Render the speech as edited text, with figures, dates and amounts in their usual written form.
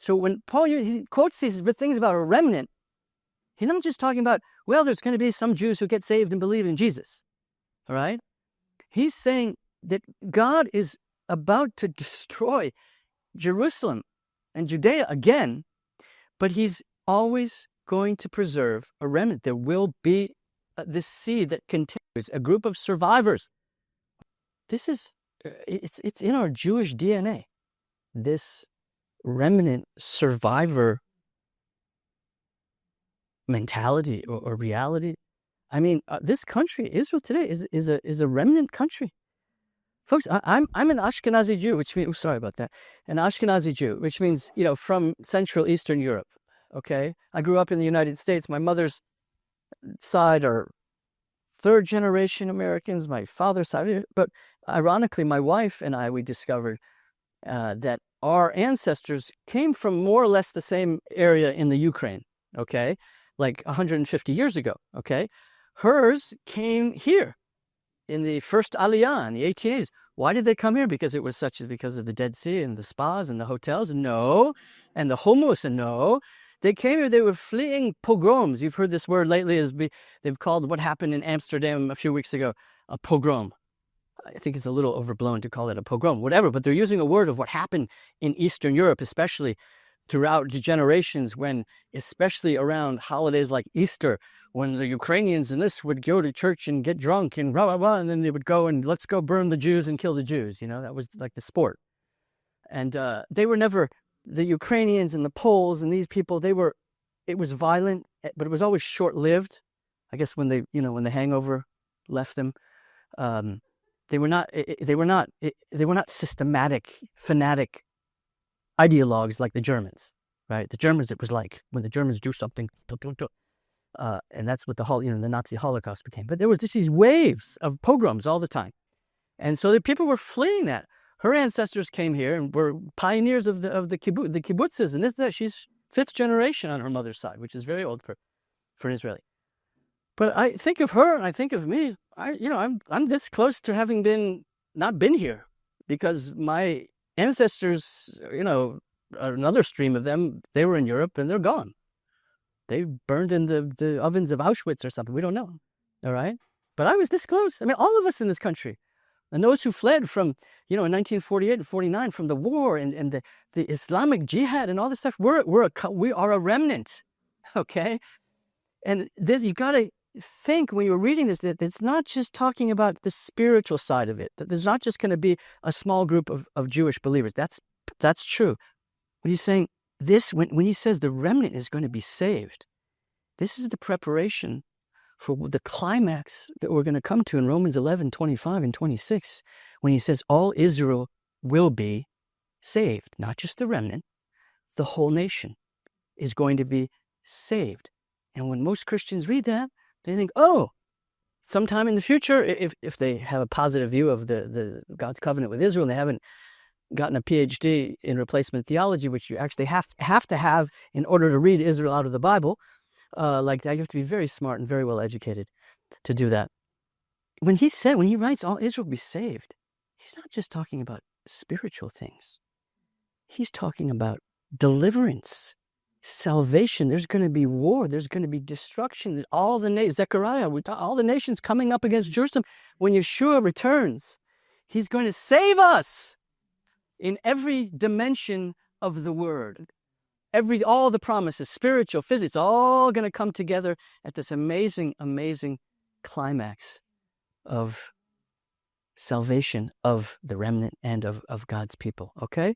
So when Paul he quotes these things about a remnant, he's not just talking about, well, there's going to be some Jews who get saved and believe in Jesus. All right? He's saying that God is about to destroy Jerusalem and Judea again, but he's always going to preserve a remnant. There will be this seed that continues, a group of survivors. This is, it's in our Jewish DNA, this remnant survivor mentality or reality. I mean, this country, Israel today, is a remnant country. Folks, I'm an Ashkenazi Jew, which means, sorry about that, an Ashkenazi Jew, which means, from Central Eastern Europe, okay? I grew up in the United States. My mother's side are third generation Americans, my father's side, but ironically, my wife and I, we discovered that our ancestors came from more or less the same area in the Ukraine, okay? Like 150 years ago, okay? Hers came here in the first Aliyah in the 1880s. Why did they come here? Because it was because of the Dead Sea and the spas and the hotels? No. And the hummus? No. They came here, they were fleeing pogroms. You've heard this word lately, they've called what happened in Amsterdam a few weeks ago a pogrom. I think it's a little overblown to call it a pogrom, whatever, but they're using a word of what happened in Eastern Europe, especially throughout generations when, especially around holidays like Easter, when the Ukrainians and this would go to church and get drunk and blah, blah, blah, and then they would go and let's go burn the Jews and kill the Jews. That was like the sport. And they were never, the Ukrainians and the Poles and these people, it was violent, but it was always short-lived. I guess when when the hangover left them, they were not systematic, fanatic ideologues like the Germans, right? The Germans, it was like when the Germans do something, and that's what the Nazi Holocaust became. But there was just these waves of pogroms all the time, and so the people were fleeing that. Her ancestors came here and were pioneers of the kibbutzes and this, that. She's fifth generation on her mother's side, which is very old for an Israeli. But I think of her and I think of me. I'm this close to having not been here, because my ancestors, another stream of them, they were in Europe and they're gone. They burned in the ovens of Auschwitz or something. We don't know. All right. But I was this close. I mean, all of us in this country. And those who fled from, in 1948 and 49 from the war and the Islamic jihad and all this stuff, we are a remnant, okay? And this, you got to think when you're reading this, that it's not just talking about the spiritual side of it, that there's not just going to be a small group of Jewish believers. That's true. But he's saying this, when he says the remnant is going to be saved, this is the preparation for the climax that we're going to come to in Romans 11:25 and 26, when he says all Israel will be saved, not just the remnant, the whole nation is going to be saved. And when most Christians read that, they think, oh, sometime in the future, if they have a positive view of the God's covenant with Israel, and they haven't gotten a PhD in replacement theology, which you actually have to have in order to read Israel out of the Bible, like that, you have to be very smart and very well educated to do that. When he writes all Israel will be saved, he's not just talking about spiritual things. He's talking about deliverance, salvation. There's going to be war. There's going to be destruction. All the nations coming up against Jerusalem. When Yeshua returns, he's going to save us in every dimension of the word. All the promises, spiritual, physics, all going to come together at this amazing, amazing climax of salvation of the remnant and of God's people, okay?